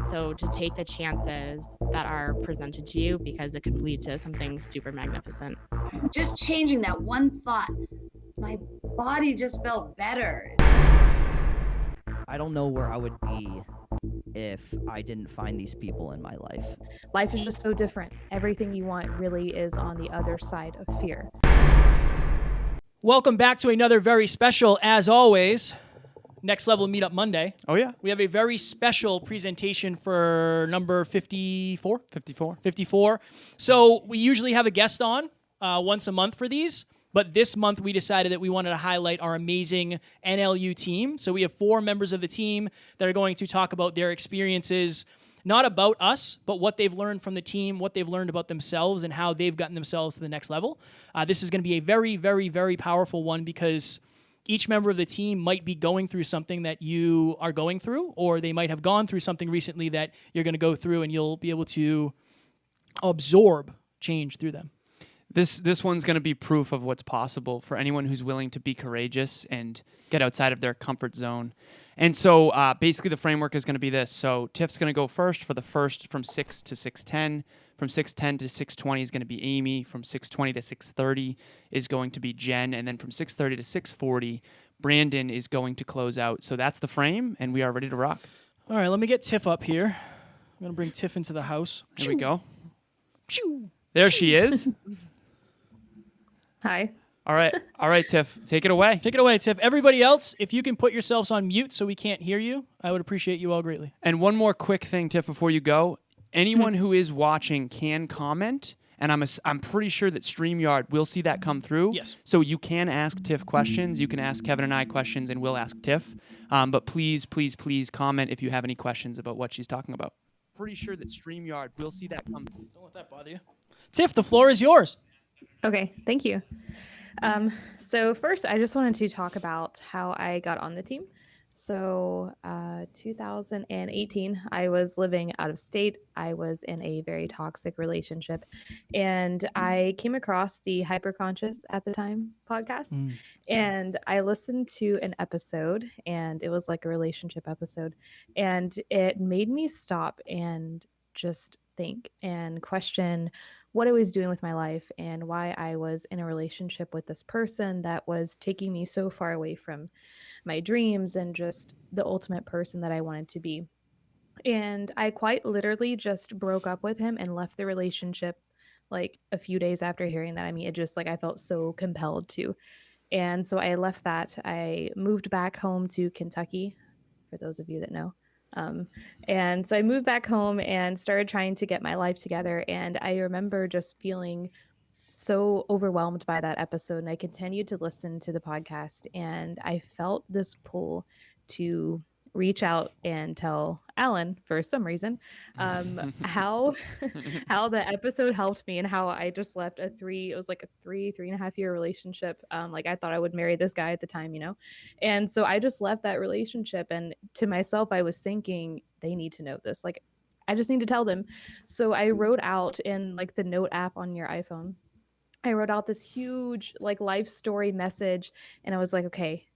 so to take the chances that are presented to you, because it could lead to something super magnificent. Just changing that one thought, my body just felt better. I don't know where I would be if I didn't find these people in my life. Life is just so different. Everything you want really is on the other side of fear. Welcome back to another very special, as always, Next Level Meetup Monday. Oh, yeah. We have a very special presentation for number 54. 54. So we usually have a guest on once a month for these. But this month, we decided that we wanted to highlight our amazing NLU team. So we have 4 members of the team that are going to talk about their experiences, not about us, but what they've learned from the team, what they've learned about themselves, and how they've gotten themselves to the next level. This is going to be a very, very, very powerful one because each member of the team might be going through something that you are going through, or they might have gone through something recently that you're going to go through, and you'll be able to absorb change through them. This one's going to be proof of what's possible for anyone who's willing to be courageous and get outside of their comfort zone. And so basically the framework is going to be this. So Tiff's going to go first for the first from 6 to 6:10. From 6:10 to 6:20 is going to be Amy. From 6:20 to 6:30 is going to be Jen. And then from 6:30 to 6:40, Branden is going to close out. So that's the frame, and we are ready to rock. All right, let me get Tiff up here. I'm going to bring Tiff into the house. Here we go. There she is. Hi. All right, Tiff, take it away. Take it away, Tiff. Everybody else, if you can put yourselves on mute so we can't hear you, I would appreciate you all greatly. And one more quick thing, Tiff, before you go. Anyone who is watching can comment, and I'm pretty sure that StreamYard will see that come through. Yes. So you can ask Tiff questions. You can ask Kevin and I questions, and we'll ask Tiff. But please, please, please comment if you have any questions about what she's talking about. Pretty sure that StreamYard will see that come through. Don't let that bother you. Tiff, the floor is yours. Okay, thank you. So first, I just wanted to talk about how I got on the team. So 2018, I was living out of state. I was in a very toxic relationship, and I came across the Hyperconscious at the time podcast, and I listened to an episode, and it was like a relationship episode, and it made me stop and just think and question what I was doing with my life and why I was in a relationship with this person that was taking me so far away from my dreams and just the ultimate person that I wanted to be. And I quite literally just broke up with him and left the relationship like a few days after hearing that. I mean, it just like I felt so compelled to. And so I left that. I moved back home to Kentucky, for those of you that know. And so I moved back home and started trying to get my life together. And I remember just feeling so overwhelmed by that episode. And I continued to listen to the podcast, and I felt this pull to reach out and tell Alan, for some reason, how the episode helped me and how I just left it was like a 3.5 year relationship. Like I thought I would marry this guy at the time, and so I just left that relationship, and to myself, I was thinking they need to know this. Like, I just need to tell them. So I wrote out in like the note app on your iPhone, I wrote out this huge like life story message, and I was like, okay,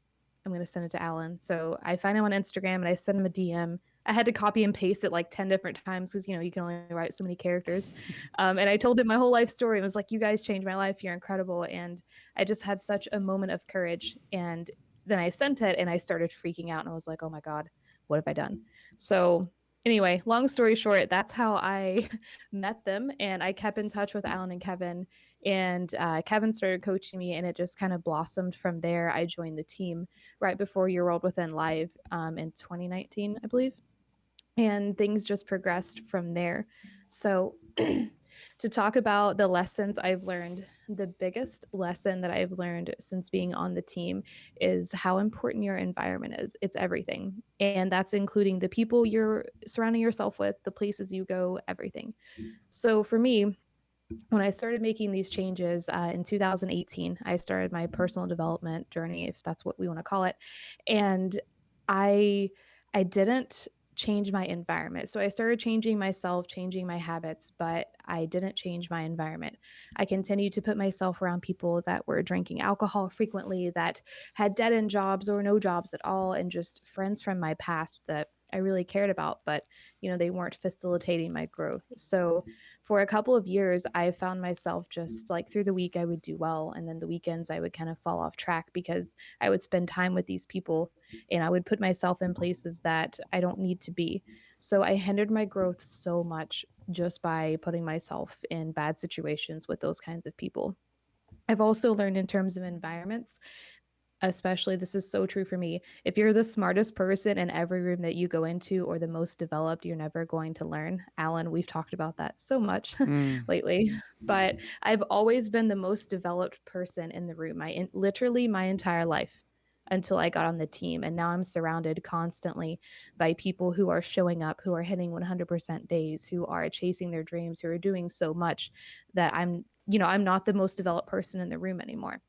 I'm going to send it to Alan. So I find him on Instagram and I send him a DM. I had to copy and paste it like 10 different times because, you can only write so many characters. And I told him my whole life story. It was like, you guys changed my life. You're incredible. And I just had such a moment of courage. And then I sent it and I started freaking out. And I was like, oh my God, what have I done? So anyway, long story short, that's how I met them. And I kept in touch with Alan and Kevin. And Kevin started coaching me, and it just kind of blossomed from there. I joined the team right before Your World Within Live in 2019, I believe. And things just progressed from there. So to talk about the lessons I've learned, the biggest lesson that I've learned since being on the team is how important your environment is. It's everything. And that's including the people you're surrounding yourself with, the places you go, everything. So for me, when I started making these changes in 2018, I started my personal development journey, if that's what we want to call it. And I didn't change my environment. So I started changing myself, changing my habits, but I didn't change my environment. I continued to put myself around people that were drinking alcohol frequently, that had dead-end jobs or no jobs at all, and just friends from my past that I really cared about, but they weren't facilitating my growth. So for a couple of years, I found myself just like through the week I would do well, and then the weekends I would kind of fall off track because I would spend time with these people and I would put myself in places that I don't need to be. So I hindered my growth so much just by putting myself in bad situations with those kinds of people. I've also learned in terms of environments, especially this is so true for me. If you're the smartest person in every room that you go into or the most developed, you're never going to learn. Alan, we've talked about that so much lately. But I've always been the most developed person in the room. Literally my entire life until I got on the team. And now I'm surrounded constantly by people who are showing up, who are hitting 100% days, who are chasing their dreams, who are doing so much that I'm not the most developed person in the room anymore.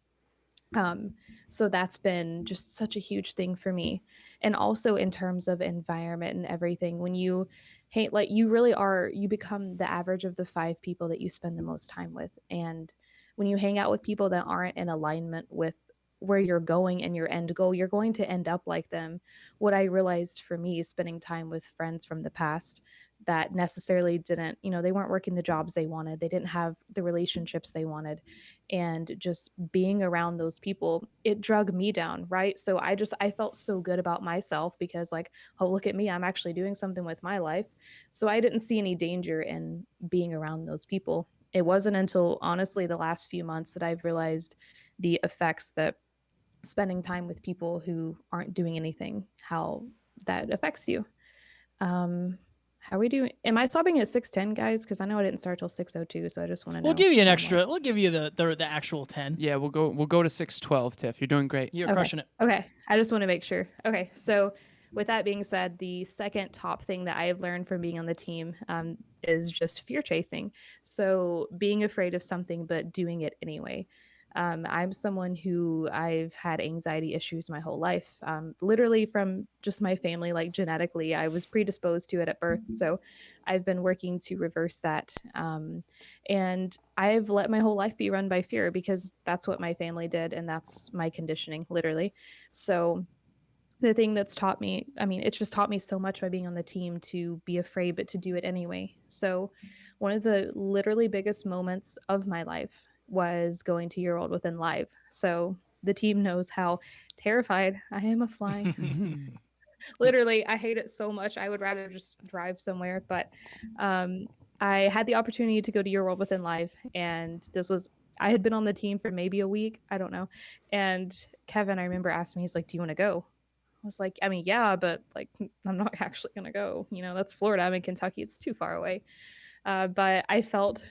So that's been just such a huge thing for me. And also in terms of environment and everything, when you hate, like you really are, you become the average of the 5 people that you spend the most time with. And when you hang out with people that aren't in alignment with where you're going and your end goal, you're going to end up like them. What I realized for me is spending time with friends from the past that necessarily didn't, they weren't working the jobs they wanted. They didn't have the relationships they wanted. And just being around those people, it drug me down, right? So I felt so good about myself because like, oh, look at me, I'm actually doing something with my life. So I didn't see any danger in being around those people. It wasn't until honestly the last few months that I've realized the effects that spending time with people who aren't doing anything, how that affects you. How are we doing? Am I stopping at 6:10, guys? Because I know I didn't start till 6:02, so I just want to know. We'll give you an one extra. more. We'll give you the actual 10. Yeah, we'll go to 6:12, Tiff. You're doing great. You're Okay. crushing it. Okay, I just want to make sure. Okay, so with that being said, the second top thing that I have learned from being on the team is just fear chasing. So being afraid of something but doing it anyway. I'm someone who I've had anxiety issues my whole life, literally from just my family, like genetically, I was predisposed to it at birth. So I've been working to reverse that. And I've let my whole life be run by fear because that's what my family did. And that's my conditioning, literally. So the thing that's taught me, it's just taught me so much by being on the team to be afraid, but to do it anyway. So one of the literally biggest moments of my life was going to Your World Within Live. So the team knows how terrified I am of flying. Literally, I hate it so much. I would rather just drive somewhere. But I had the opportunity to go to Your World Within Live, and I had been on the team for maybe a week. I don't know. And Kevin, I remember asking me, he's like, "Do you want to go?" I was like, yeah, but like, I'm not actually going to go. That's Florida. I'm in Kentucky. It's too far away. But I felt,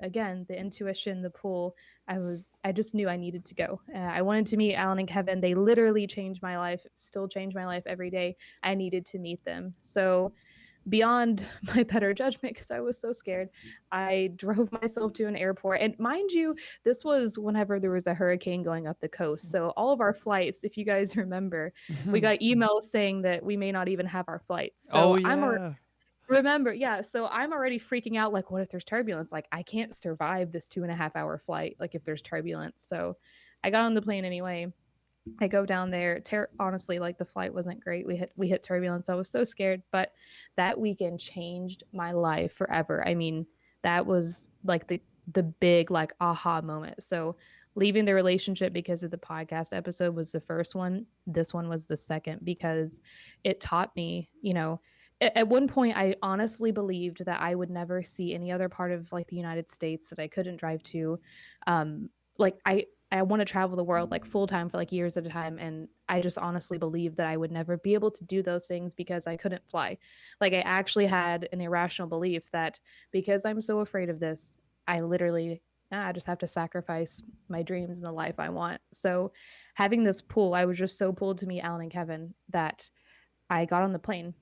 again, the intuition, the pull. I just knew I needed to go. I wanted to meet Alan and Kevin. They literally changed my life, still change my life every day. I needed to meet them. So beyond my better judgment, because I was so scared, I drove myself to an airport. And mind you, this was whenever there was a hurricane going up the coast. So all of our flights, if you guys remember, we got emails saying that we may not even have our flights. So so I'm already freaking out. Like, what if there's turbulence? Like, I can't survive this 2.5-hour flight. Like, if there's turbulence. So I got on the plane anyway. I go down there. Honestly, like the flight wasn't great. We hit turbulence. I was so scared, but that weekend changed my life forever. That was like the big like aha moment. So leaving the relationship because of the podcast episode was the first one. This one was the second because it taught me, at one point I honestly believed that I would never see any other part of like the United States that I couldn't drive to. Like I want to travel the world like full time for like years at a time. And I just honestly believed that I would never be able to do those things because I couldn't fly. Like I actually had an irrational belief that because I'm so afraid of this, I just have to sacrifice my dreams and the life I want. So having this pull, I was just so pulled to meet Alan and Kevin that I got on the plane.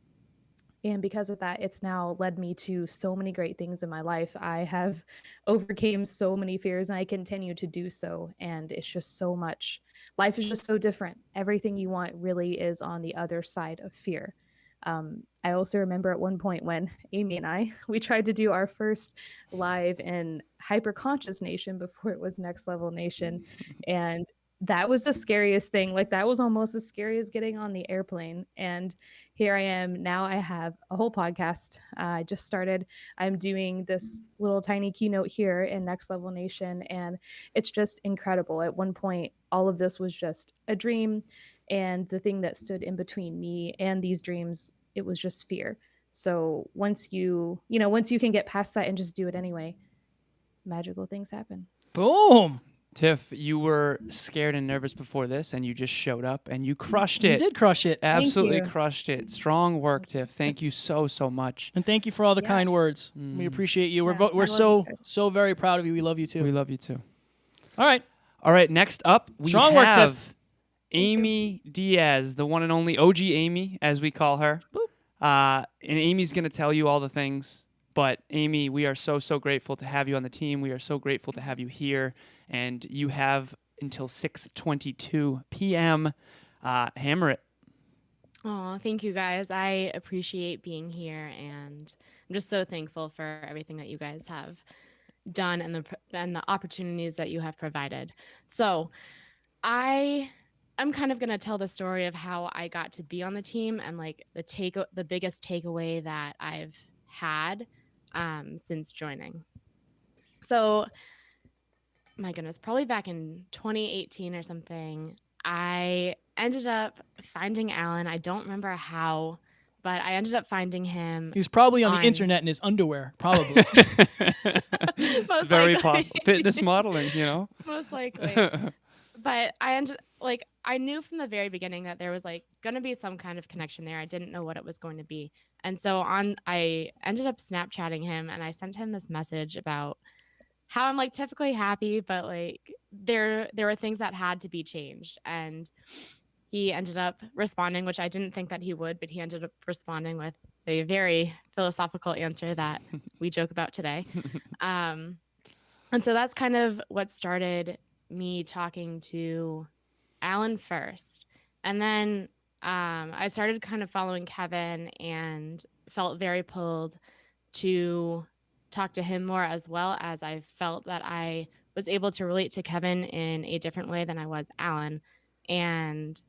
And because of that, it's now led me to so many great things in my life. I have overcame so many fears and I continue to do so. And it's just so much. Life is just so different. Everything you want really is on the other side of fear. I also remember at one point when Amy and we tried to do our first live in Hyperconscious Nation before it was Next Level Nation. And that was the scariest thing. Like that was almost as scary as getting on the airplane. And here I am now. I have a whole podcast. I just started. I'm doing this little tiny keynote here in Next Level Nation, and it's just incredible. At one point, all of this was just a dream, and the thing that stood in between me and these dreams, it was just fear. So once once you can get past that and just do it anyway, magical things happen. Boom. Tiff, you were scared and nervous before this, and you just showed up and you crushed You it. did crush it. Absolutely you. crushed it. Strong work, Tiff. Thank you so much. And thank you for all the Yeah. kind words. We appreciate you. Yeah, We're I love so you guys. so very proud of you. We love you too. We love you too. All right. All right, next up, we Strong work, Tiff. have Amy Diaz, the one and only OG Amy, as we call her. And Amy's going to tell you all the things. But Amy, we are so grateful to have you on the team. We are so grateful to have you here. And you have until 6:22 p.m. Hammer it. Oh, thank you guys. I appreciate being here, and I'm just so thankful for everything that you guys have done and the opportunities that you have provided. So, I'm kind of going to tell the story of how I got to be on the team and like the biggest takeaway that I've had since joining. So, my goodness, probably back in 2018 or something, I ended up finding Alan. I don't remember how, but I ended up finding him. He was probably on the on- internet in his underwear. Probably. It's Most very likely. possible. Fitness modeling, Most likely. But I knew from the very beginning that there was like going to be some kind of connection there. I didn't know what it was going to be. And so I ended up Snapchatting him, and I sent him this message about how I'm like typically happy, but like there were things that had to be changed. And he ended up responding, which I didn't think that he would, but he ended up responding with a very philosophical answer that we joke about today. And so that's kind of what started me talking to Alan first. And then I started kind of following Kevin and felt very pulled to talk to him more, as well as I felt that I was able to relate to Kevin in a different way than I was Alan. And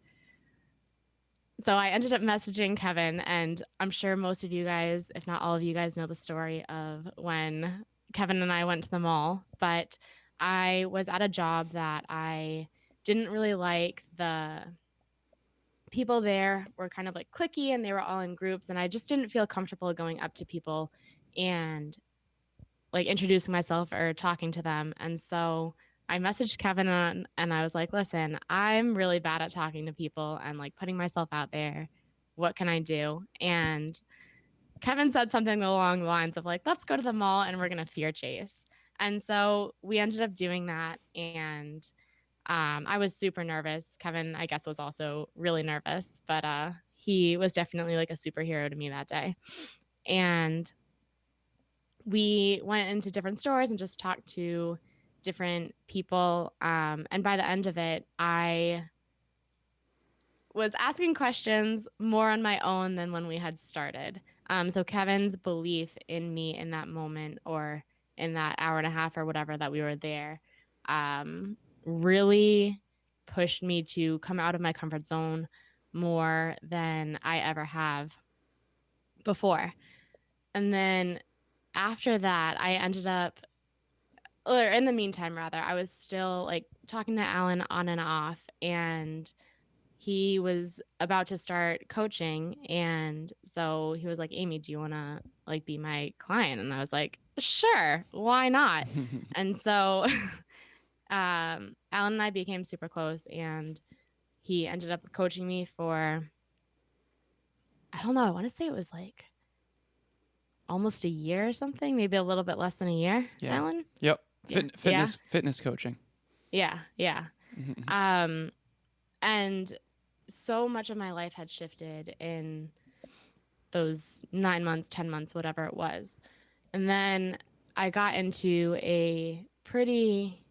so I ended up messaging Kevin, and I'm sure most of you guys, if not all of you guys, know the story of when Kevin and I went to the mall. But I was at a job that I didn't really like. The people there were kind of like cliquey, and they were all in groups, and I just didn't feel comfortable going up to people and like introducing myself or talking to them. And so I messaged Kevin and I was like, listen, I'm really bad at talking to people and like putting myself out there. What can I do? And Kevin said something along the lines of like, let's go to the mall and we're going to fear chase. And so we ended up doing that. And I was super nervous. Kevin, I guess, was also really nervous, but he was definitely like a superhero to me that day. And we went into different stores and just talked to different people. And by the end of it, I was asking questions more on my own than when we had started. So Kevin's belief in me in that moment, or in that hour and a half or whatever that we were there, really pushed me to come out of my comfort zone more than I ever have before. And then after that, I ended up, or in the meantime, rather, I was still like talking to Alan on and off, and he was about to start coaching. And so he was like, Amy, do you want to like be my client? And I was like, sure, why not? And so Alan and I became super close, and he ended up coaching me for, I don't know, I want to say it was like almost a year or something, maybe a little bit less than a year. Yeah. Alan? Yep. Yeah. Fitness coaching. Yeah. And so much of my life had shifted in those 9 months, 10 months, whatever it was. And then I got into a pretty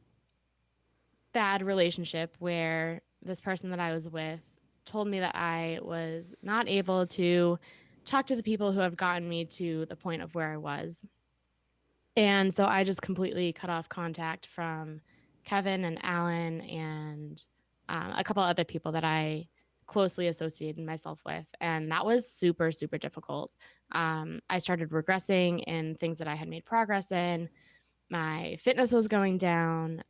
bad relationship where this person that I was with told me that I was not able to talk to the people who have gotten me to the point of where I was. And so I just completely cut off contact from Kevin and Alan and a couple other people that I closely associated myself with. And that was super, super difficult. I started regressing in things that I had made progress in. My fitness was going down.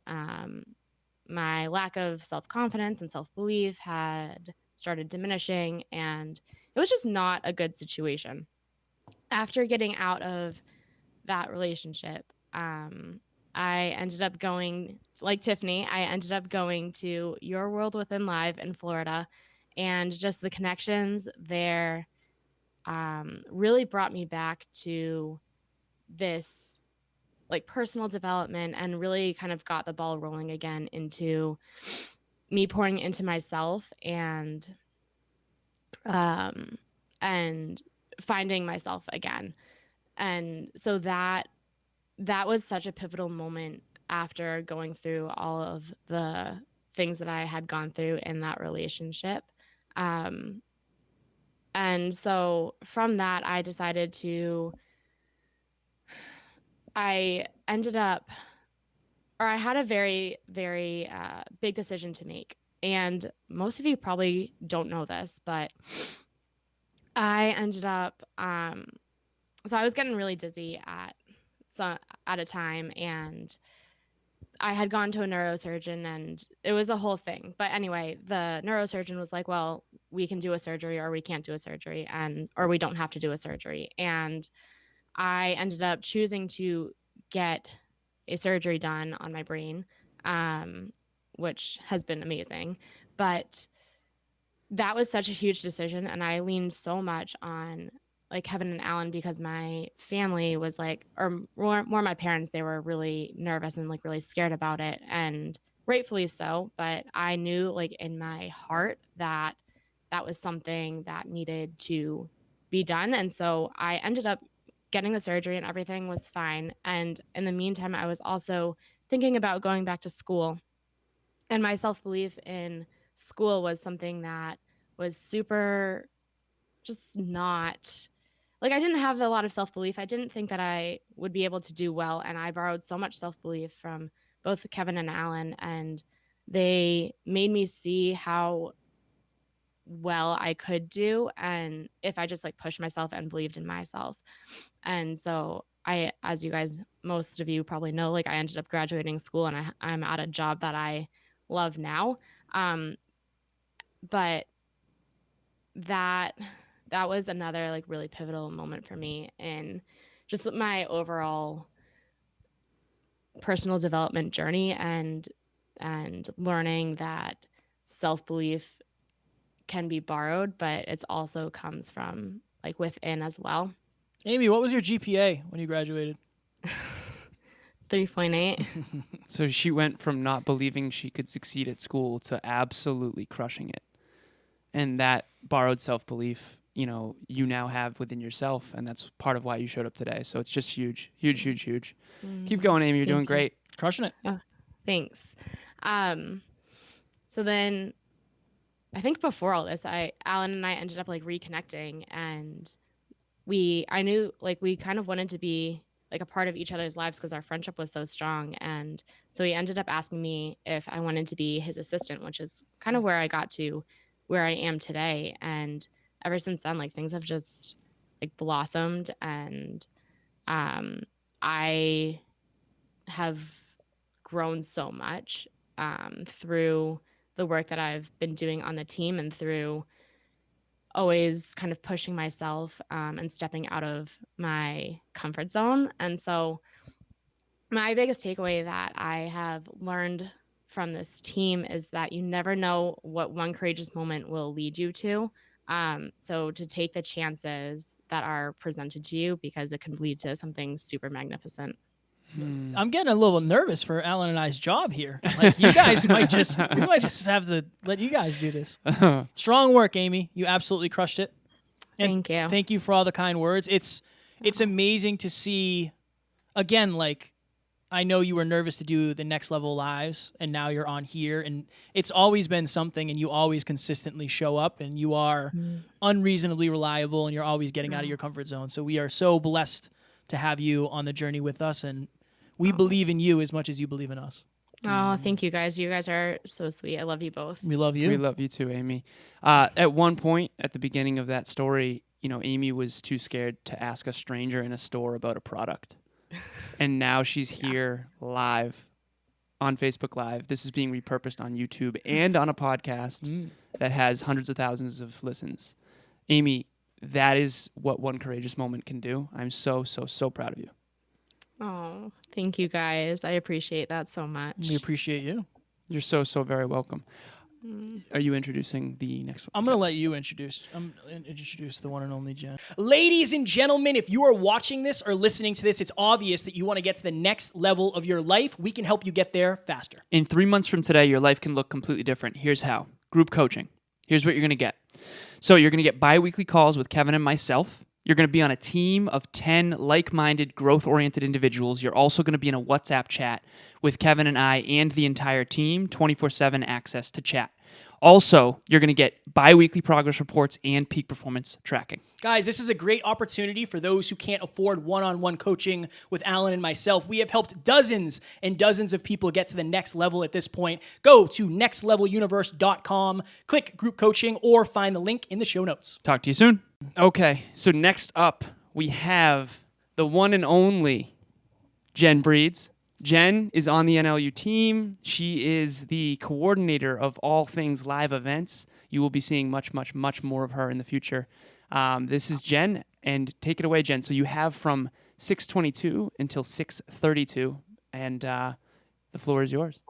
My lack of self-confidence and self-belief had started diminishing, and it was just not a good situation. After getting out of that relationship, I ended up going, like Tiffany, I ended up going to Your World Within Live in Florida, and just the connections there really brought me back to this like personal development, and really kind of got the ball rolling again into me pouring into myself um, and finding myself again. And so that was such a pivotal moment after going through all of the things that I had gone through in that relationship. And so from that, I decided to, I ended up, or I had a very, very big decision to make. And most of you probably don't know this, but I ended up, so I was getting really dizzy at a time, and I had gone to a neurosurgeon, and it was a whole thing. But anyway, the neurosurgeon was like, well, we can do a surgery, or we can't do a surgery, or we don't have to do a surgery. And I ended up choosing to get a surgery done on my brain, which has been amazing. But that was such a huge decision, and I leaned so much on like Kevin and Alan, because my family was like, or more my parents, they were really nervous and like really scared about it, and rightfully so. But I knew like in my heart that that was something that needed to be done. And so I ended up getting the surgery, and everything was fine. And in the meantime, I was also thinking about going back to school, and my self-belief in school was something that was super just not like, I didn't have a lot of self-belief. I didn't think that I would be able to do well. And I borrowed so much self-belief from both Kevin and Alan, and they made me see how well I could do, and if I just like pushed myself and believed in myself. And so I, as you guys, most of you probably know, like I ended up graduating school, and I'm at a job that I love now. But that was another like really pivotal moment for me in just my overall personal development journey, and learning that self-belief can be borrowed, but it's also comes from like within as well. Amy, what was your GPA when you graduated? 3.8. So she went from not believing she could succeed at school to absolutely crushing it. And that borrowed self-belief, you know, you now have within yourself, and that's part of why you showed up today. So it's just huge, huge, huge, huge. Keep going, Amy. You're doing great. Crushing it. Oh, thanks. So then I think before all this, Alan and I ended up like reconnecting, and I knew like we kind of wanted to be like a part of each other's lives because our friendship was so strong. And so he ended up asking me if I wanted to be his assistant, which is kind of where I got to where I am today. And ever since then, like things have just like blossomed, and I have grown so much through the work that I've been doing on the team, and through always kind of pushing myself and stepping out of my comfort zone. And so my biggest takeaway that I have learned from this team is that you never know what one courageous moment will lead you to. So to take the chances that are presented to you, because it can lead to something super magnificent. I'm getting a little nervous for Alan and I's job here. Like you guys we might just have to let you guys do this. Strong work, Amy. You absolutely crushed it. And Thank you. Thank you for all the kind words. It's amazing to see, again, like I know you were nervous to do the next level lives, and now you're on here, and it's always been something, and you always consistently show up, and you are unreasonably reliable, and you're always getting out of your comfort zone. So we are so blessed to have you on the journey with us, and we believe in you as much as you believe in us. Oh, thank you guys. You guys are so sweet. I love you both. We love you. We love you too, Amy. At one point at the beginning of that story, Amy was too scared to ask a stranger in a store about a product. And now she's here live on Facebook Live. This is being repurposed on YouTube and on a podcast that has hundreds of thousands of listens. Amy, that is what one courageous moment can do. I'm so, so, so proud of you. Oh, thank you guys. I appreciate that so much. We appreciate you. You're so, so very welcome. Are you introducing the next one? I'm going to let you introduce the one and only Jen. Ladies and gentlemen, if you are watching this or listening to this, it's obvious that you want to get to the next level of your life. We can help you get there faster. In 3 months from today, your life can look completely different. Here's how. Group coaching. Here's what you're going to get. So you're going to get bi-weekly calls with Kevin and myself. You're going to be on a team of 10 like-minded, growth-oriented individuals. You're also going to be in a WhatsApp chat with Kevin and I and the entire team, 24/7 access to chat. Also, you're going to get bi-weekly progress reports and peak performance tracking. Guys, this is a great opportunity for those who can't afford one-on-one coaching with Alan and myself. We have helped dozens and dozens of people get to the next level at this point. Go to nextleveluniverse.com, click group coaching, or find the link in the show notes. Talk to you soon. Okay, so next up, we have the one and only Jen Breeds. Jen is on the NLU team. She is the coordinator of all things live events. You will be seeing much, much, much more of her in the future. This is Jen, and take it away, Jen. So you have from 6:22 until 6:32, and the floor is yours.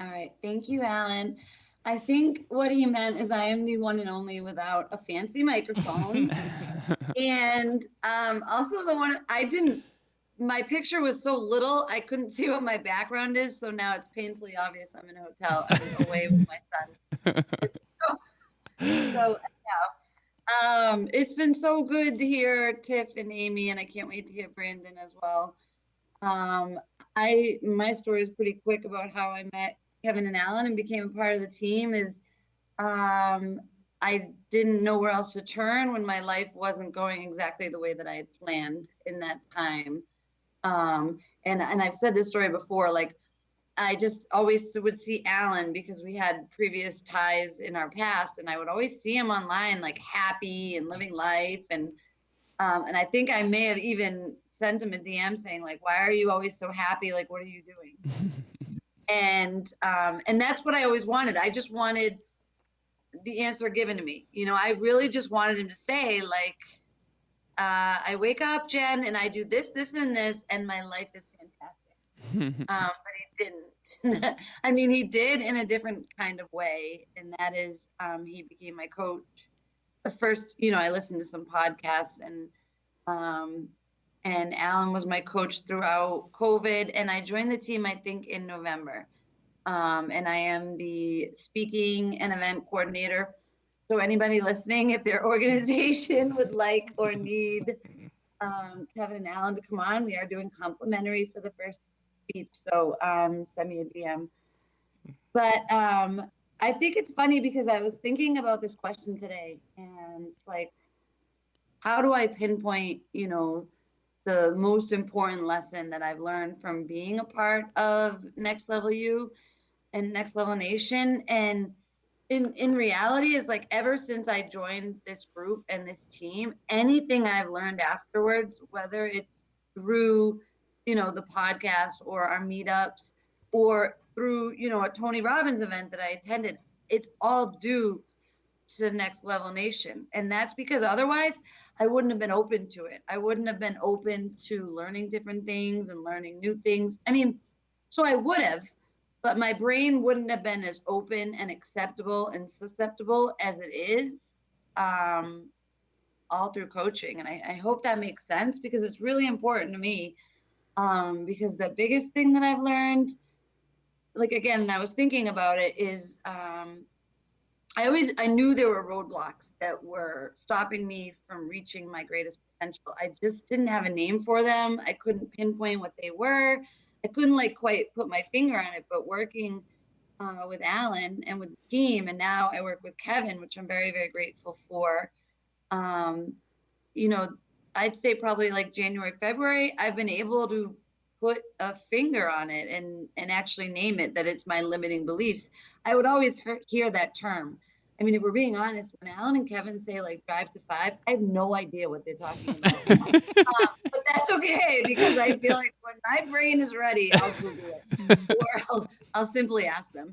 All right. Thank you, Alan. I think what he meant is I am the one and only without a fancy microphone. And also the one my picture was so little, I couldn't see what my background is. So now it's painfully obvious I'm in a hotel. I was away with my son. So yeah. It's been so good to hear Tiff and Amy, and I can't wait to hear Branden as well. My story is pretty quick about how I met Kevin and Alan and became a part of the team. I didn't know where else to turn when my life wasn't going exactly the way that I had planned in that time. And I've said this story before, like I just always would see Alan because we had previous ties in our past, and I would always see him online, like happy and living life. And I think I may have even sent him a DM saying like, why are you always so happy? Like, what are you doing? And that's what I always wanted. I just wanted the answer given to me. I really just wanted him to say like, I wake up, Jen, and I do this, this, and this, and my life is fantastic. But he didn't. I mean, he did in a different kind of way, and that is he became my coach. At first, I listened to some podcasts, and Alan was my coach throughout COVID, and I joined the team, I think, in November. And I am the speaking and event coordinator. So anybody listening, if their organization would like or need Kevin and Alan to come on, we are doing complimentary for the first speech. So send me a DM. But I think it's funny because I was thinking about this question today, and it's like, how do I pinpoint, the most important lesson that I've learned from being a part of Next Level U and Next Level Nation? And in reality, is like ever since I joined this group and this team, anything I've learned afterwards, whether it's through, the podcast or our meetups or through, a Tony Robbins event that I attended, it's all due to Next Level Nation. And that's because otherwise I wouldn't have been open to it. I wouldn't have been open to learning different things and learning new things. I mean, so I would have, but my brain wouldn't have been as open and acceptable and susceptible as it is all through coaching. And I hope that makes sense because it's really important to me because the biggest thing that I've learned, like, again, I was thinking about it is I knew there were roadblocks that were stopping me from reaching my greatest potential. I just didn't have a name for them. I couldn't pinpoint what they were. I couldn't quite put my finger on it, but working with Alan and with the team, and now I work with Kevin, which I'm very, very grateful for. I'd say probably like January, February, I've been able to put a finger on it and actually name it, that it's my limiting beliefs. I would always hear that term. I mean, if we're being honest, when Alan and Kevin say like drive to 5, I have no idea what they're talking about. But that's okay, because I feel like when my brain is ready, I'll Google it, or I'll simply ask them.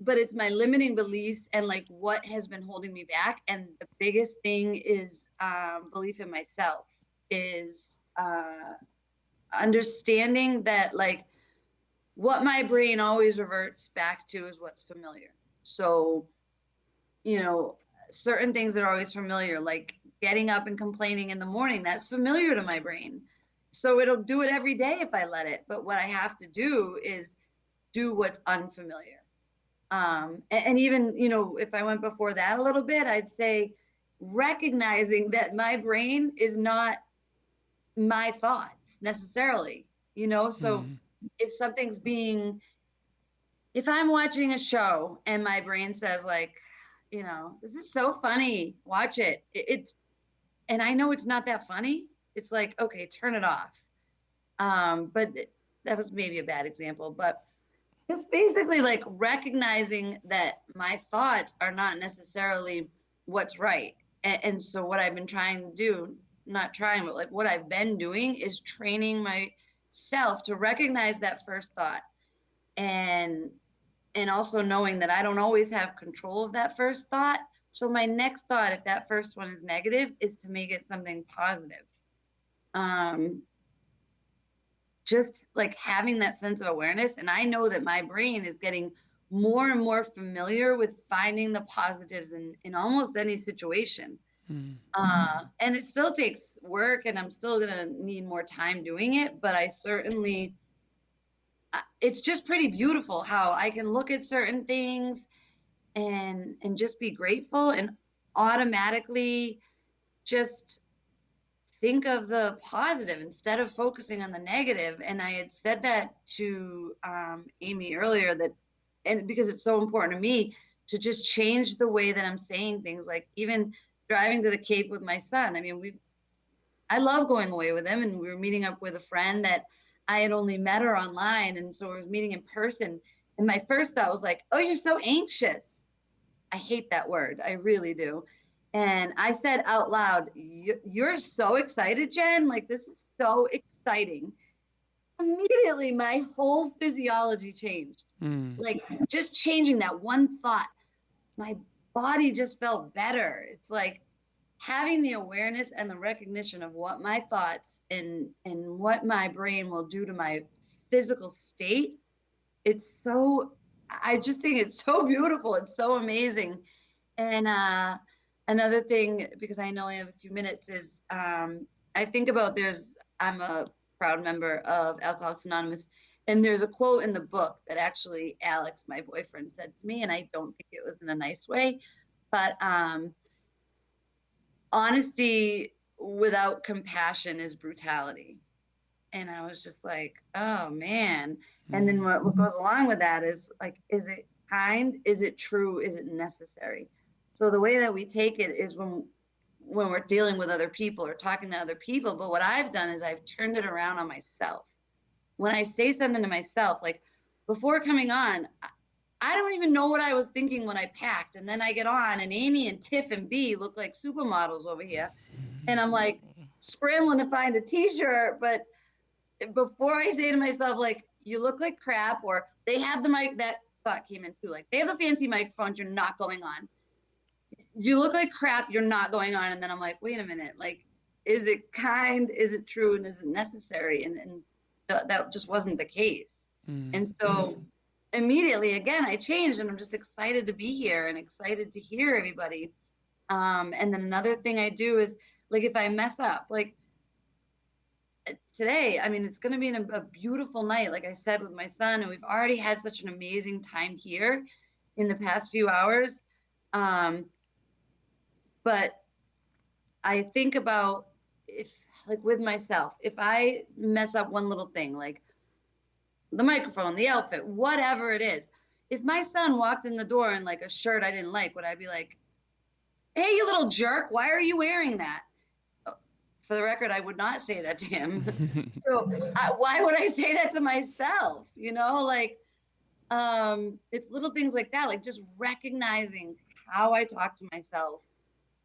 But it's my limiting beliefs and like what has been holding me back. And the biggest thing is belief in myself, is understanding that like what my brain always reverts back to is what's familiar. So, you know, certain things that are always familiar, like getting up and complaining in the morning, that's familiar to my brain. So it'll do it every day if I let it. But what I have to do is do what's unfamiliar. And even, you know, if I went before that a little bit, I'd say recognizing that my brain is not my thoughts necessarily, you know? So if something's if I'm watching a show and my brain says like, you know, this is so funny, watch it. And I know it's not that funny. It's like, okay, turn it off. But that was maybe a bad example, but just basically like recognizing that my thoughts are not necessarily what's right. And so what I've been trying to do, not trying, but like what I've been doing is training myself to recognize that first thought. And also knowing that I don't always have control of that first thought. So my next thought, if that first one is negative, is to make it something positive. Just like having that sense of awareness. And I know that my brain is getting more and more familiar with finding the positives in almost any situation. And it still takes work, and I'm still going to need more time doing it, but I certainly, it's just pretty beautiful how I can look at certain things and just be grateful and automatically just think of the positive instead of focusing on the negative. And I had said that to Amy earlier, and because it's so important to me to just change the way that I'm saying things, like even driving to the Cape with my son. I mean, I love going away with him, and we were meeting up with a friend that I had only met her online. And so we were meeting in person. And my first thought was like, oh, you're so anxious. I hate that word. I really do. And I said out loud, you're so excited, Jen. Like, this is so exciting. Immediately, my whole physiology changed. Like, just changing that one thought, my body just felt better. It's like having the awareness and the recognition of what my thoughts and what my brain will do to my physical state. I just think it's so beautiful. It's so amazing. And another thing, because I know I have a few minutes, is I think about I'm a proud member of Alcoholics Anonymous, and there's a quote in the book that actually Alex, my boyfriend, said to me, and I don't think it was in a nice way, but honesty without compassion is brutality. And I was just like, oh man. And then what goes along with that is like, is it kind? Is it true? Is it necessary? So the way that we take it is when we're dealing with other people or talking to other people. But what I've done is I've turned it around on myself. When I say something to myself, like before coming on, I don't even know what I was thinking when I packed. And then I get on, and Amy and Tiff and B look like supermodels over here. And I'm like scrambling to find a t-shirt. But before I say to myself, like, you look like crap, or they have the mic, that thought came in too. Like, they have the fancy microphones, you're not going on. You look like crap, you're not going on. And then I'm like, wait a minute, like, is it kind? Is it true? And is it necessary? And that just wasn't the case. And so immediately, again, I changed, and I'm just excited to be here and excited to hear everybody. And then another thing I do is, like, if I mess up, like today, I mean, it's going to be a beautiful night, like I said, with my son, and we've already had such an amazing time here in the past few hours. But I think about, if, like, with myself, if I mess up one little thing, like the microphone, the outfit, whatever it is, if my son walked in the door in like a shirt I didn't like, would I be like, hey, you little jerk, why are you wearing that? for the record, I would not say that to him. So why would I say that to myself? You know, like, it's little things like that, like just recognizing how I talk to myself,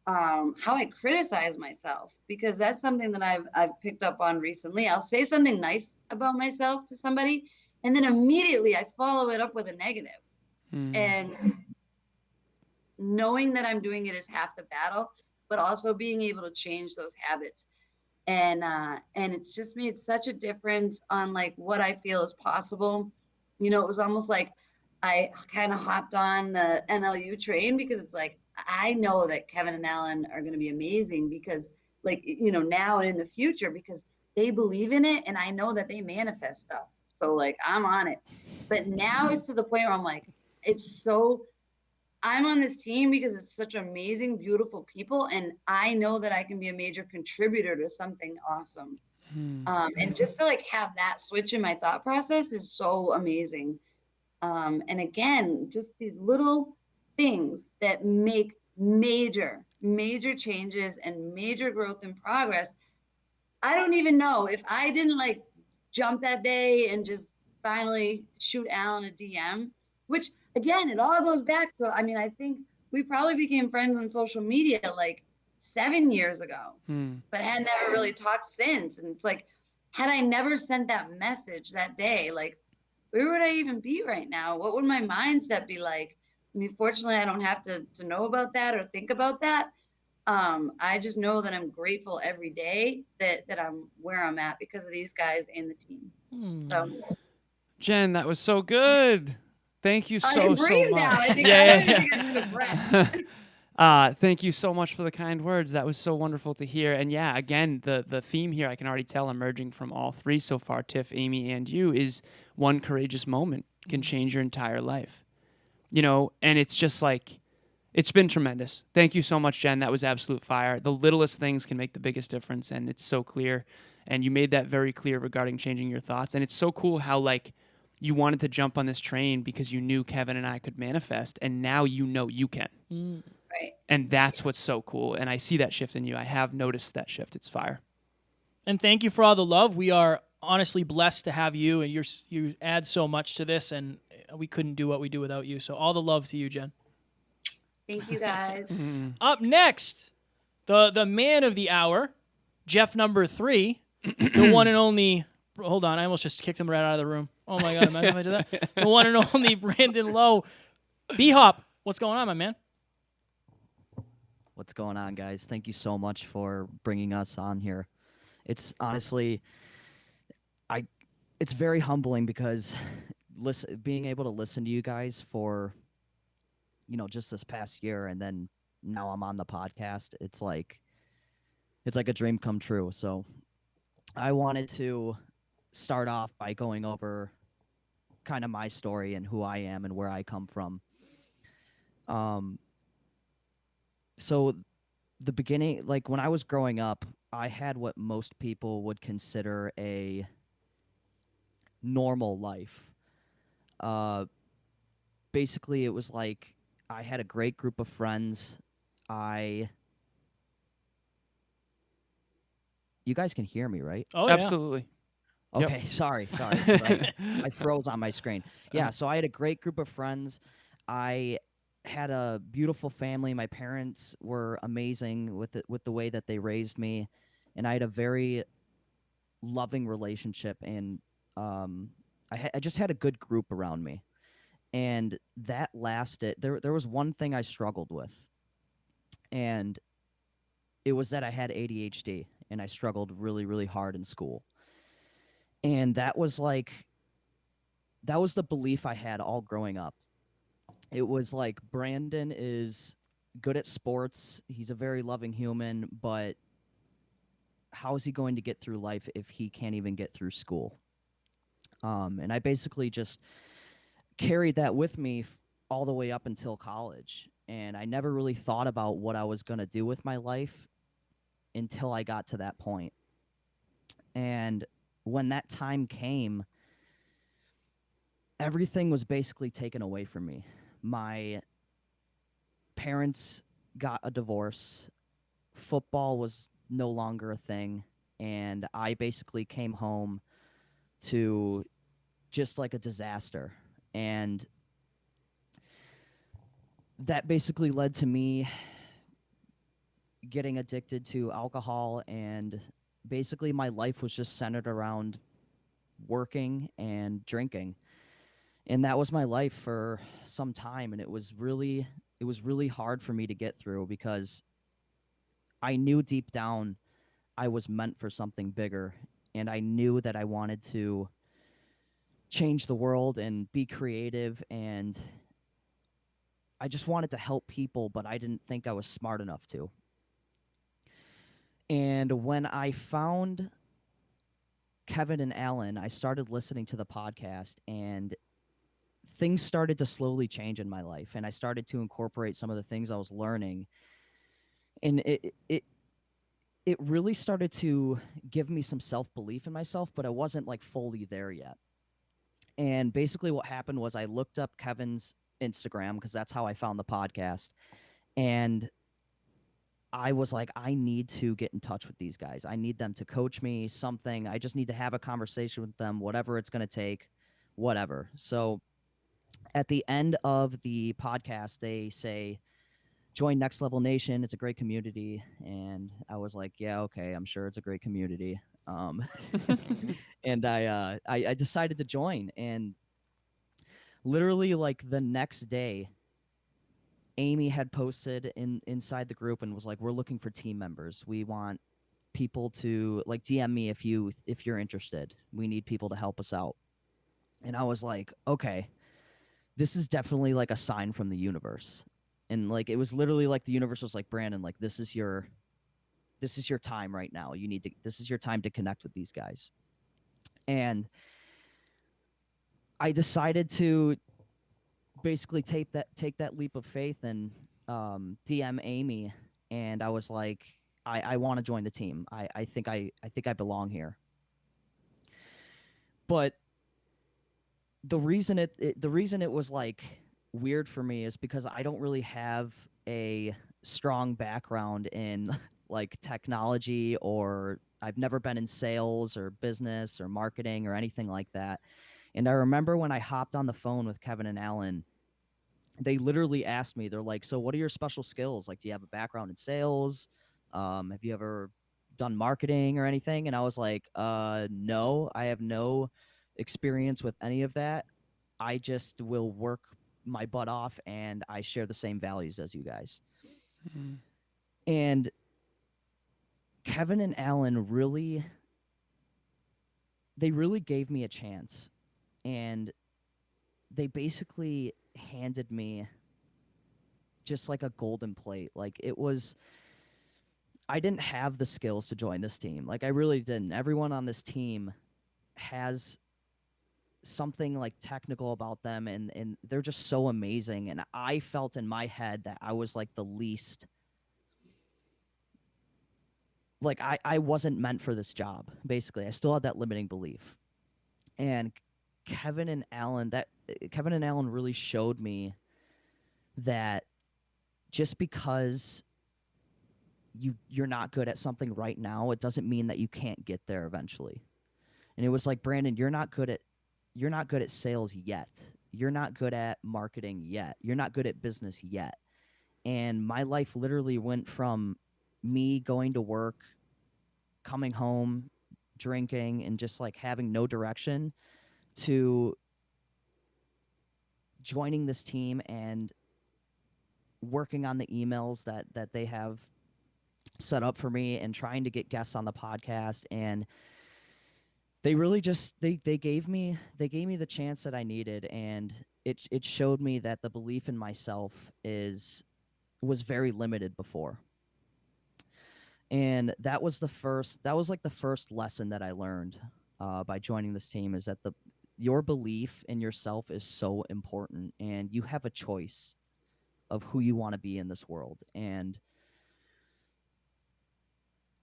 how I criticize myself, because that's something that I've picked up on recently. I'll say something nice about myself to somebody, and then immediately I follow it up with a negative. And knowing that I'm doing it is half the battle, but also being able to change those habits. And it's just made such a difference on like what I feel is possible. You know, it was almost like I kind of hopped on the NLU train, because it's like, I know that Kevin and Alan are going to be amazing, because like, you know, now and in the future, because they believe in it, and I know that they manifest stuff. So like, I'm on it. But now it's to the point where I'm like, I'm on this team because it's such amazing, beautiful people, and I know that I can be a major contributor to something awesome. And just to like have that switch in my thought process is so amazing. And again, just these little things that make major changes and major growth and progress. I don't even know if I didn't like jump that day and just finally shoot Alan a DM, which again, it all goes back to, I mean, I think we probably became friends on social media like 7 years ago, but had never really talked since. And it's like, had I never sent that message that day, like, where would I even be right now? What would my mindset be like? I mean, fortunately, I don't have to know about that or think about that. I just know that I'm grateful every day that I'm where I'm at because of these guys and the team. So, Jen, that was so good. Thank you I so can breathe much. now. I think I don't even think I took a breath. Thank you so much for the kind words. That was so wonderful to hear. And yeah, again, the theme here, I can already tell emerging from all three so far, Tiff, Amy, and you, is one courageous moment can change your entire life. You know, and it's just like, it's been tremendous. Thank you so much, Jen. That was absolute fire. The littlest things can make the biggest difference, and it's so clear. And you made that very clear regarding changing your thoughts. And it's so cool how, like, you wanted to jump on this train because you knew Kevin and I could manifest, and now you know you can. Right. And that's what's so cool. And I see that shift in you. I have noticed that shift. It's fire. And thank you for all the love. We are honestly blessed to have you, and you add so much to this, and we couldn't do what we do without you. So all the love to you, Jen. Thank you, guys. Up next, the man of the hour, Jeff number 3, the one and only. Hold on, I almost just kicked him right out of the room. Oh my God, imagine if I did that. The one and only Branden Lowe. B-Hop, what's going on, my man? What's going on, guys? Thank you so much for bringing us on here. It's honestly, it's very humbling because being able to listen to you guys for, you know, just this past year, and then now I'm on the podcast. It's like a dream come true. So I wanted to start off by going over kind of my story and who I am and where I come from. So the beginning, like when I was growing up, I had what most people would consider a normal life. Basically, it was like I had a great group of friends. You guys can hear me, right? Oh, yeah. Absolutely. Okay, Yep. sorry. I froze on my screen. Yeah, so I had a great group of friends. I had a beautiful family. My parents were amazing with the way that they raised me, and I had a very loving relationship. And I just had a good group around me, and that lasted. There was one thing I struggled with, and it was that I had ADHD, and I struggled really, really hard in school. And that was the belief I had all growing up. It was like, Branden is good at sports. He's a very loving human, but how is he going to get through life if he can't even get through school? And I basically just carried that with me all the way up until college. And I never really thought about what I was going to do with my life until I got to that point. And when that time came, everything was basically taken away from me. My parents got a divorce. Football was no longer a thing, and I basically came home to just like a disaster. And that basically led to me getting addicted to alcohol, and basically my life was just centered around working and drinking. And that was my life for some time, and it was really hard for me to get through, because I knew deep down I was meant for something bigger, and I knew that I wanted to change the world and be creative, and I just wanted to help people, but I didn't think I was smart enough to. And when I found Kevin and Alan, I started listening to the podcast, and things started to slowly change in my life, and I started to incorporate some of the things I was learning, and it really started to give me some self-belief in myself, but I wasn't like fully there yet. And basically what happened was I looked up Kevin's Instagram, because that's how I found the podcast, and I was like, I need to get in touch with these guys. I need them to coach me something. I just need to have a conversation with them, whatever it's going to take, whatever. So at the end of the podcast, they say, join Next Level Nation. It's a great community. And I was like, yeah, okay, I'm sure it's a great community. And I decided to join. And literally like the next day, Amy had posted inside the group and was like, we're looking for team members. We want people to like DM me if you're interested. We need people to help us out. And I was like, okay, this is definitely like a sign from the universe. And like it was literally like the universe was like, Branden, like this is your time right now. This is your time to connect with these guys. And I decided to basically take that leap of faith and DM Amy, and I was like, I want to join the team. I think I belong here. But the reason it was like weird for me is because I don't really have a strong background in like technology, or I've never been in sales or business or marketing or anything like that. And I remember when I hopped on the phone with Kevin and Alan, they literally asked me, they're like, so what are your special skills? Like, do you have a background in sales? Have you ever done marketing or anything? And I was like, no, I have no experience with any of that. I just will work my butt off, and I share the same values as you guys. Mm-hmm. And Kevin and Alan really gave me a chance, and they basically handed me just like a golden plate. Like I didn't have the skills to join this team. Like I really didn't. Everyone on this team has something like technical about them, and they're just so amazing. And I felt in my head that I was like the least, like I wasn't meant for this job. Basically, I still had that limiting belief. And Kevin and Alan really showed me that just because you're not good at something right now, it doesn't mean that you can't get there eventually. And it was like, Branden, you're not good at sales yet. You're not good at marketing yet. You're not good at business yet. And my life literally went from me going to work, coming home, drinking, and just like having no direction, to joining this team and working on the emails that they have set up for me, and trying to get guests on the podcast. And they really just they gave me the chance that I needed, and it showed me that the belief in myself was very limited before. And that was like the first lesson that I learned by joining this team, is that your belief in yourself is so important, and you have a choice of who you want to be in this world. And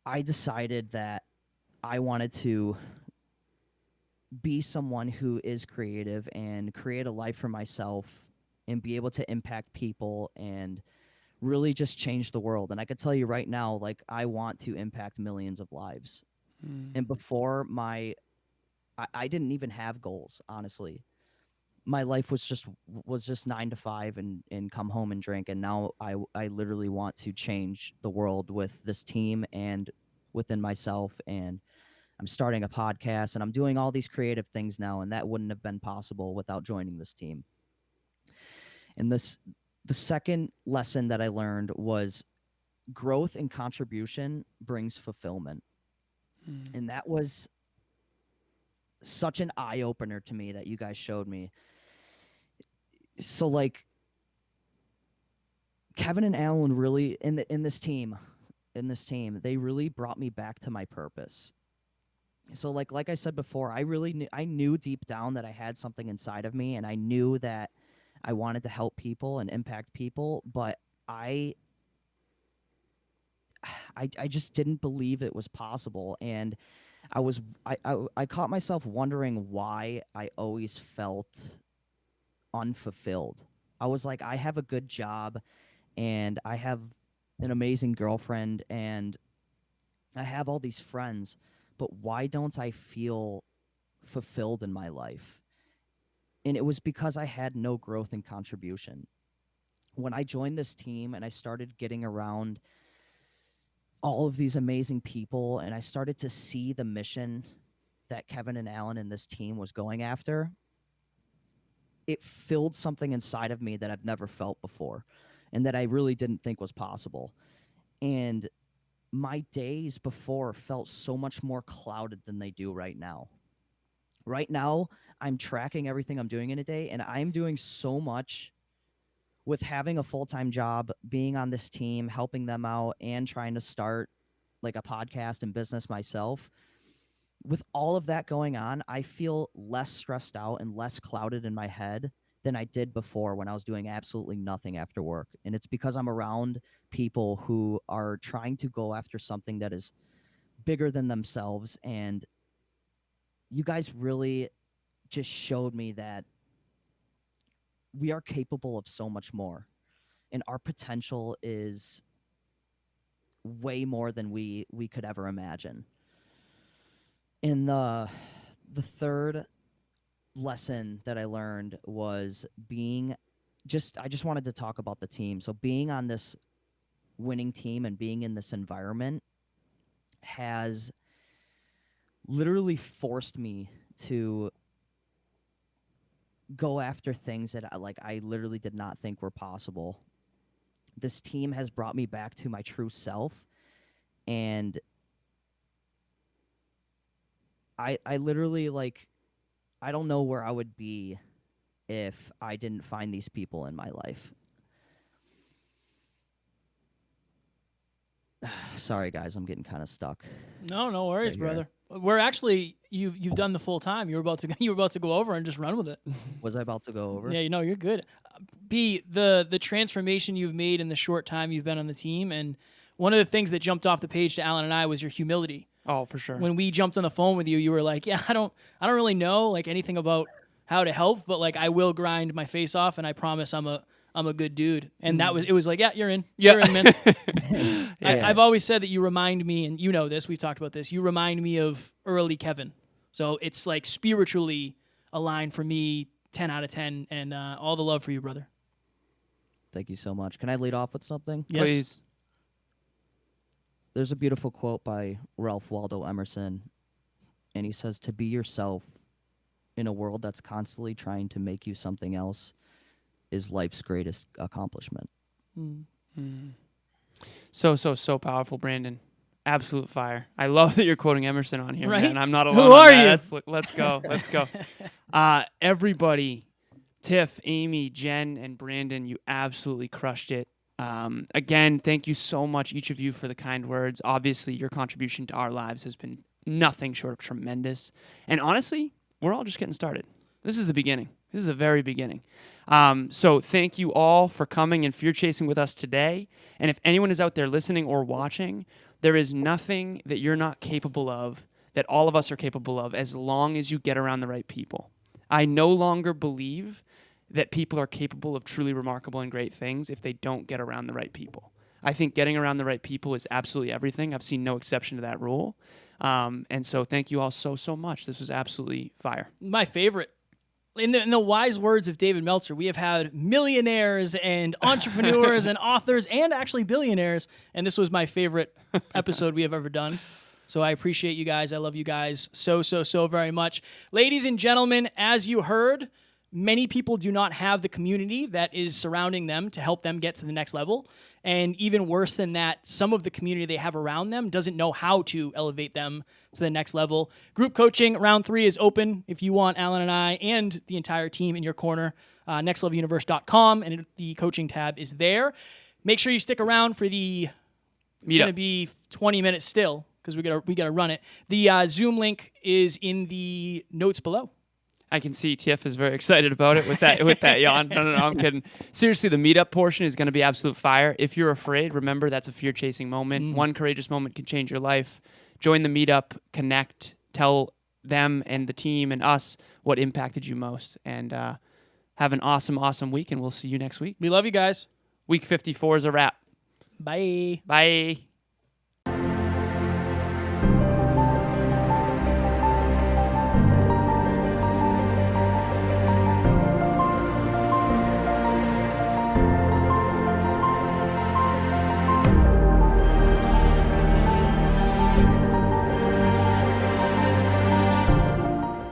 I decided that I wanted to be someone who is creative and create a life for myself and be able to impact people and really just change the world. And I could tell you right now, like, I want to impact millions of lives. And before I didn't even have goals, honestly. My life was just 9 to 5 and come home and drink. And now I literally want to change the world with this team and within myself. And I'm starting a podcast and I'm doing all these creative things now. And that wouldn't have been possible without joining this team. And the second lesson that I learned was growth and contribution brings fulfillment. And that was such an eye opener to me that you guys showed me. So like Kevin and Alan really in this team, they really brought me back to my purpose. So like I said before, I knew deep down that I had something inside of me, and I knew that I wanted to help people and impact people, but I just didn't believe it was possible. And I caught myself wondering why I always felt unfulfilled. I was like, I have a good job and I have an amazing girlfriend and I have all these friends, but why don't I feel fulfilled in my life? And it was because I had no growth and contribution. When I joined this team and I started getting around all of these amazing people and I started to see the mission that Kevin and Alan and this team was going after, it filled something inside of me that I've never felt before and that I really didn't think was possible. And my days before felt so much more clouded than they do right now. Right now, I'm tracking everything I'm doing in a day, and I'm doing so much with having a full-time job, being on this team, helping them out, and trying to start like a podcast and business myself. With all of that going on, I feel less stressed out and less clouded in my head than I did before when I was doing absolutely nothing after work. And it's because I'm around people who are trying to go after something that is bigger than themselves. And you guys really just showed me that we are capable of so much more. And our potential is way more than we could ever imagine. And the third lesson that I learned was I just wanted to talk about the team. So being on this winning team and being in this environment has literally forced me to go after things that I literally did not think were possible. This team has brought me back to my true self, and I literally, like, I don't know where I would be if I didn't find these people in my life. Sorry, guys, I'm getting kind of stuck. No worries, right here. brother. We're actually you've done the full time. You were about to go over and just run with it. Was I about to go over? Yeah, you're good. B, the transformation you've made in the short time you've been on the team, and one of the things that jumped off the page to Alan and I was your humility. Oh, for sure. When we jumped on the phone with you, you were like, "Yeah, I don't really know like anything about how to help, but like I will grind my face off, and I promise I'm a good dude." And it was like, "Yeah, you're in. Yeah. You're in, man." Yeah. I've always said that you remind me, and you know this, we've talked about this, you remind me of early Kevin. So it's like spiritually aligned for me, 10 out of 10, and all the love for you, brother. Thank you so much. Can I lead off with something? Yes. Please. There's a beautiful quote by Ralph Waldo Emerson, and he says, "To be yourself in a world that's constantly trying to make you something else is life's greatest accomplishment." So powerful, Branden. Absolute fire. I love that you're quoting Emerson on here, Right? man. I'm not alone. Who are on that. you? Let's go. Let's go. Everybody, Tiff, Amy, Jen, and Branden, you absolutely crushed it. Again, thank you so much, each of you, for the kind words. Obviously, your contribution to our lives has been nothing short of tremendous. And honestly, we're all just getting started. This is the beginning. This is the very beginning. So thank you all for coming and fear chasing with us today. And if anyone is out there listening or watching, there is nothing that you're not capable of that all of us are capable of as long as you get around the right people. I no longer believe that people are capable of truly remarkable and great things if they don't get around the right people. I think getting around the right people is absolutely everything. I've seen no exception to that rule. And so thank you all so much. This was absolutely fire. My favorite. In the wise words of David Meltzer, we have had millionaires and entrepreneurs and authors and actually billionaires, and this was my favorite episode we have ever done. So I appreciate you guys. I love you guys so very much. Ladies and gentlemen, as you heard, many people do not have the community that is surrounding them to help them get to the next level. And even worse than that, some of the community they have around them doesn't know how to elevate them to the next level. Group coaching, round 3 is open if you want Alan and I and the entire team in your corner. nextleveluniverse.com, and the coaching tab is there. Make sure you stick around for the... It's going to be 20 minutes still because we gotta run it. The Zoom link is in the notes below. I can see Tiff is very excited about it with that yawn. No, I'm kidding. Seriously, the meetup portion is going to be absolute fire. If you're afraid, remember that's a fear-chasing moment. One courageous moment can change your life. Join the meetup, connect, tell them and the team and us what impacted you most. And have an awesome week, and we'll see you next week. We love you guys. Week 54 is a wrap. Bye. Bye.